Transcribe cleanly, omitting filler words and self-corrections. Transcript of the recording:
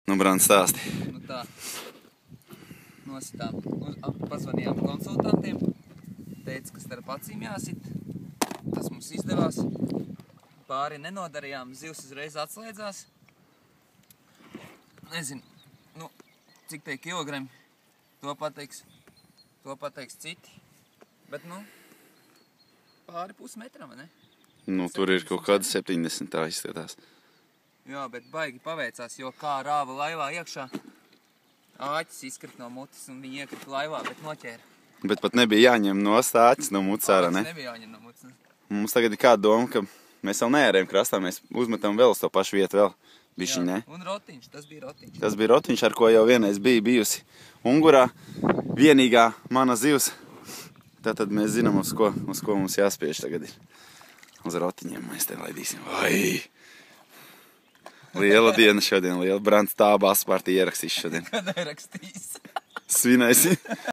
Nu, Brant, stāsti. Nu tā, nositām, pazvanījām konsultantiem, teica, ka starp acīm jāsit, tas mums izdevās, pāri nenodarījām, zivs uzreiz atslēdzās. Nezinu, nu, cik tie kilogrami, to pateiks citi, bet, nu, pāri pusmetram, ne? Nu, tur ir kaut kāda 70, tā izskatās. Jā, bet baigi paveicās, jo kā rāva laivā iekšā, āķis izkrita no mutes un viņi iekrita laivā, bet noķēra. Bet pat nebija jāņem no āķis no mutes ārā, ne? Āķis nebija jāņem no mutes. Mums tagad ir kāda doma, ka mēs vēl neērējam krastā, mēs uzmetam vēl uz to pašu vietu vēl. Bišķiņ, ne? Un rotiņš, tas bija rotiņš. Tas bija rotiņš, ar ko jau vienreiz bija bijusi Ungurā. Vienīgā mana zivs. Tātad mēs zinām, uz ko mums jāspiež tagad ir. Uz rotiņiem mēs te laidīsim. Vai! Liela diena šodien, liela Brants tā baspartī ierakstīs šodien. Kad ierakstīs? Svinēsi.